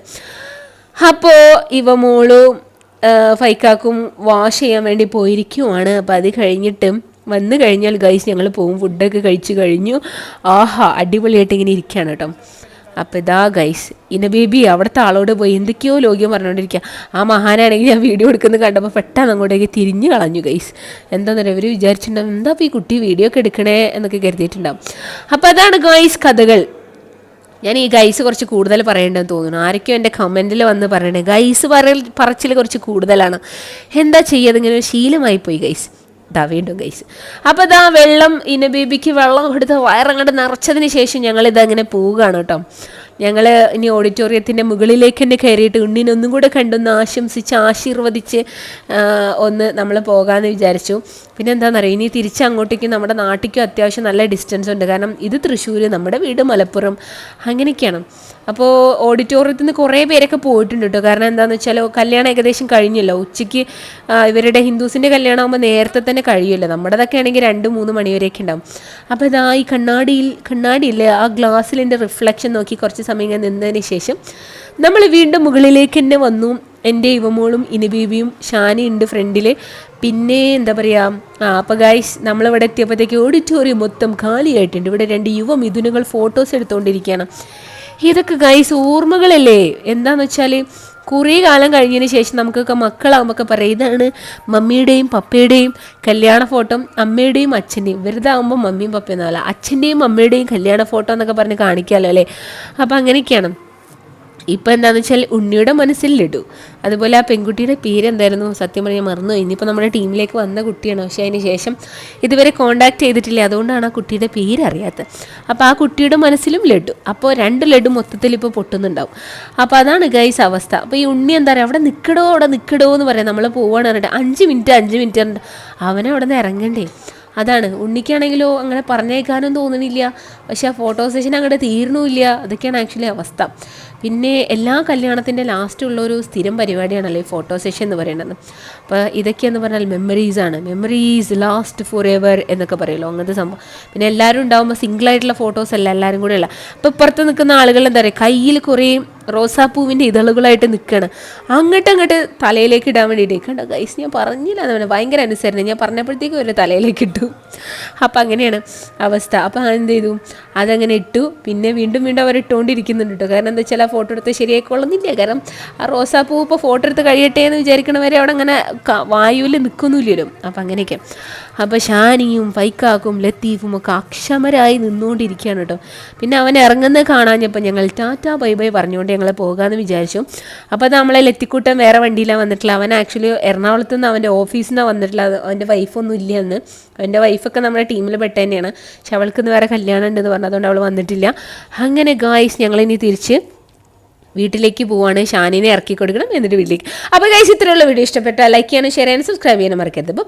അപ്പോൾ ഇവമോളും ഫൈക്കാക്കും വാഷ് ചെയ്യാൻ വേണ്ടി പോയിരിക്കുവാണ്. അപ്പോൾ അത് കഴിഞ്ഞിട്ട് വന്നു കഴിഞ്ഞാൽ ഗൈസ് ഞങ്ങൾ പോവും. ഫുഡൊക്കെ കഴിച്ച് കഴിഞ്ഞു. ആഹാ അടിപൊളിയായിട്ട് ഇങ്ങനെ ഇരിക്കുകയാണ് കേട്ടോ. അപ്പോൾ ഇതാ ഗൈസ് ഇന്ന ബേബി അവിടുത്തെ ആളോട് പോയി എന്തൊക്കെയോ ലോക്യം പറഞ്ഞുകൊണ്ടിരിക്കുക. ആ മഹാനാണെങ്കിൽ ഞാൻ വീഡിയോ എടുക്കുന്നത് കണ്ടപ്പോൾ പെട്ടെന്ന് അങ്ങോട്ടേക്ക് തിരിഞ്ഞു കളഞ്ഞു ഗൈസ്. എന്താണെന്ന് പറയുക, ഇവർ വിചാരിച്ചിട്ടുണ്ടാവും എന്താ ഇപ്പോൾ ഈ കുട്ടി വീഡിയോ ഒക്കെ എടുക്കണേ എന്നൊക്കെ കരുതിയിട്ടുണ്ടാവും. അപ്പോൾ അതാണ് ഗൈസ് കഥകൾ. ഞാൻ ഈ ഗൈസ് കുറച്ച് കൂടുതൽ പറയേണ്ടതെന്ന് തോന്നുന്നു. ആരൊക്കെയോ എൻ്റെ കമൻറ്റിൽ വന്ന് പറയണേ ഗൈസ് പറച്ചിൽ കുറച്ച് കൂടുതലാണ്. എന്താ ചെയ്യുക, ഇങ്ങനെ ഒരു ശീലമായിപ്പോയി ഗൈസ്. ഇതാ വീണ്ടും ഗൈസ്. അപ്പോൾ ഇതാ വെള്ളം ഇന്ന ബേബിക്ക് വെള്ളം കൊടുത്ത് വയറങ്ങോട്ട് നിറച്ചതിന് ശേഷം ഞങ്ങളിതങ്ങനെ പോവുകയാണ് കേട്ടോ. ഞങ്ങൾ ഇനി ഓഡിറ്റോറിയത്തിൻ്റെ മുകളിലേക്ക് തന്നെ കയറിയിട്ട് ഉണ്ണിനൊന്നും കൂടെ കണ്ടൊന്ന് ആശംസിച്ച് ആശീർവദിച്ച് ഒന്ന് നമ്മൾ പോകാമെന്ന് വിചാരിച്ചു. പിന്നെ എന്താണെന്നറിയാം, ഇനി തിരിച്ച് അങ്ങോട്ടേക്കും നമ്മുടെ നാട്ടിലേക്കും അത്യാവശ്യം നല്ല ഡിസ്റ്റൻസ് ഉണ്ട്. കാരണം ഇത് തൃശ്ശൂർ, നമ്മുടെ വീട് മലപ്പുറം, അങ്ങനെയൊക്കെയാണ്. അപ്പോൾ ഓഡിറ്റോറിയത്തിൽ നിന്ന് കുറേ പേരൊക്കെ പോയിട്ടുണ്ട് കേട്ടോ. കാരണം എന്താണെന്ന് വെച്ചാൽ കല്യാണം ഏകദേശം കഴിഞ്ഞല്ലോ. ഉച്ചയ്ക്ക് ഇവരുടെ ഹിന്ദുസിൻ്റെ കല്യാണം ആകുമ്പോൾ നേരത്തെ തന്നെ കഴിയുമല്ലോ. നമ്മുടേതൊക്കെ ആണെങ്കിൽ 2-3 മണിവരെയൊക്കെ ഉണ്ടാവും. അപ്പോൾ ഇതാ ഈ കണ്ണാടിയില്ലേ, ആ ഗ്ലാസ്സിലിൻ്റെ റിഫ്ലക്ഷൻ നോക്കി കുറച്ച് സമയം നിന്നതിന് ശേഷം നമ്മൾ വീണ്ടും മുകളിലേക്ക് തന്നെ വന്നു. എൻ്റെ യുവമോളും ഇനിബീബിയും ഷാനി ഉണ്ട് ഫ്രണ്ടിൽ. പിന്നെ എന്താ പറയുക, അപ്പോൾ ഗൈസ് നമ്മളിവിടെ എത്തിയപ്പോഴത്തേക്ക് ഓഡിറ്റോറിയം മൊത്തം കാലിയായിട്ടുണ്ട്. ഇവിടെ 2 യുവ മിഥുനുകൾ ഫോട്ടോസ് എടുത്തുകൊണ്ടിരിക്കുകയാണ്. ഇതൊക്കെ ഗൈസ് ഓർമ്മകളല്ലേ. എന്താണെന്ന് വെച്ചാൽ കുറേ കാലം കഴിഞ്ഞതിന് ശേഷം നമുക്കൊക്കെ മക്കളാകുമ്പോൾ പറയും ഇതാണ് മമ്മിയുടെയും പപ്പയുടെയും കല്യാണ ഫോട്ടോ, അമ്മയുടെയും അച്ഛൻ്റെയും. വെറുതെ ആകുമ്പോൾ മമ്മിയും പപ്പയും എന്നല്ല, അച്ഛൻ്റെയും അമ്മയുടെയും കല്യാണ ഫോട്ടോ എന്നൊക്കെ പറഞ്ഞ് കാണിക്കാമല്ലോ അല്ലേ. അപ്പോൾ അങ്ങനെയൊക്കെയാണ്. ഇപ്പോൾ എന്താണെന്ന് വെച്ചാൽ ഉണ്ണിയുടെ മനസ്സിൽ ലഡു. അതുപോലെ ആ പെൺകുട്ടിയുടെ പേരെന്തായിരുന്നു, സത്യം പറഞ്ഞാൽ മറന്നു. ഇനിയിപ്പോൾ നമ്മുടെ ടീമിലേക്ക് വന്ന കുട്ടിയാണ്, പക്ഷേ അതിന് ശേഷം ഇതുവരെ കോണ്ടാക്ട് ചെയ്തിട്ടില്ല. അതുകൊണ്ടാണ് ആ കുട്ടിയുടെ പേര് അറിയാത്തത്. അപ്പോൾ ആ കുട്ടിയുടെ മനസ്സിലും ലഡു. അപ്പോൾ 2 ലഡു മൊത്തത്തിൽ ഇപ്പോൾ പൊട്ടുന്നുണ്ടാവും. അപ്പോൾ അതാണ് ഗൈസ് അവസ്ഥ. അപ്പോൾ ഈ ഉണ്ണി എന്താ പറയുക, അവിടെ നിൽക്കടോ എന്ന് പറയാം. നമ്മൾ പോവാണ് പറഞ്ഞിട്ട് 5 മിനിറ്റ് പറഞ്ഞിട്ട് അവനെ അവിടെ നിന്ന് ഇറങ്ങണ്ടേ. അതാണ്. ഉണ്ണിക്കാണെങ്കിലോ അങ്ങനെ പറഞ്ഞേക്കാനും തോന്നണില്ല, പക്ഷേ ആ ഫോട്ടോ സെഷൻ അങ്ങോട്ട് തീരണമില്ല. അതൊക്കെയാണ് ആക്ച്വലി അവസ്ഥ. പിന്നെ എല്ലാ കല്യാണത്തിൻ്റെ ലാസ്റ്റുള്ളൊരു സ്ഥിരം പരിപാടിയാണല്ലോ ഈ ഫോട്ടോ സെഷൻ എന്ന് പറയുന്നത്. അപ്പോൾ ഇതൊക്കെയെന്ന് പറഞ്ഞാൽ മെമ്മറീസ് ലാസ്റ്റ് ഫോർ എവർ എന്നൊക്കെ പറയുമല്ലോ, അങ്ങനത്തെ സംഭവം. പിന്നെ എല്ലാവരും ഉണ്ടാകുമ്പോൾ സിംഗിളായിട്ടുള്ള ഫോട്ടോസ് അല്ല, എല്ലാവരും കൂടെ ഉള്ള. അപ്പോൾ ഇപ്പുറത്ത് നിൽക്കുന്ന ആളുകൾ എന്താ പറയുക, കയ്യിൽ കുറേ റോസാപ്പൂവിൻ്റെ ഇതളുകളായിട്ട് നിൽക്കുകയാണ്, അങ്ങോട്ട് തലയിലേക്ക് ഇടാൻ വേണ്ടിയിട്ട്. കണ്ടോ ഗൈസ്, ഞാൻ പറഞ്ഞില്ല എന്ന് പറഞ്ഞാൽ ഭയങ്കര അനുസരണം. ഞാൻ പറഞ്ഞപ്പോഴത്തേക്കും ഒരു തലയിലേക്ക് ഇട്ടു. അപ്പോൾ അങ്ങനെയാണ് അവസ്ഥ. അപ്പോൾ എന്ത് ചെയ്തു, അതങ്ങനെ ഇട്ടു. പിന്നെ വീണ്ടും അവർ ഇട്ടുകൊണ്ടിരിക്കുന്നുണ്ട് കേട്ടോ. കാരണം എന്താ വെച്ചാൽ ആ ഫോട്ടോ എടുത്ത് ശരിയായിക്കൊള്ളുന്നില്ല. കാരണം ആ റോസാപ്പൂ ഇപ്പോൾ ഫോട്ടോ എടുത്ത് കഴിയട്ടെ എന്ന് വിചാരിക്കണവരെ അവിടെ അങ്ങനെ വായുവിൽ നിൽക്കൊന്നുമില്ലല്ലോ. അപ്പോൾ അങ്ങനെയൊക്കെ. അപ്പോൾ ഷാനിയും ഫൈക്കാക്കും ലത്തീഫും ഒക്കെ അക്ഷമരായി നിന്നുകൊണ്ടിരിക്കുകയാണ് കേട്ടോ. പിന്നെ അവൻ ഇറങ്ങുന്നത് കാണാഞ്ഞപ്പോൾ ഞങ്ങൾ ടാറ്റാ ബൈ ബൈ പറഞ്ഞുകൊണ്ട് ഞങ്ങൾ പോകാമെന്ന് വിചാരിച്ചു. അപ്പോൾ അത് നമ്മളെ ലത്തിക്കൂട്ടം വേറെ വണ്ടിയിലാണ് വന്നിട്ടില്ല. അവൻ ആക്ച്വലി എറണാകുളത്ത് നിന്ന് അവൻ്റെ ഓഫീസിൽ നിന്നാണ് വന്നിട്ടില്ല. അവൻ്റെ വൈഫൊന്നും ഇല്ല എന്ന്. അവൻ്റെ വൈഫൊക്കെ നമ്മുടെ ടീമിൽ പെട്ട തന്നെയാണ്. പക്ഷെ അവൾക്ക് ഇന്ന് വേറെ കല്യാണം ഉണ്ടെന്ന് പറഞ്ഞതുകൊണ്ട് അവൾ വന്നിട്ടില്ല. അങ്ങനെ ഗായ്സ് ഞങ്ങളിനി തിരിച്ച് വീട്ടിലേക്ക് പോവാണ്. ഷാനിനെ ഇറക്കി കൊടുക്കണം, എന്നിട്ട് വീട്ടിലേക്ക്. അപ്പോൾ ഗൈസ് ഇത്രയുള്ള വീഡിയോ ഇഷ്ടപ്പെട്ടാൽ ലൈക്ക് ചെയ്യാനും ഷെയർ ചെയ്യാനും സബ്സ്ക്രൈബ് ചെയ്യാനും മറക്കരുത്.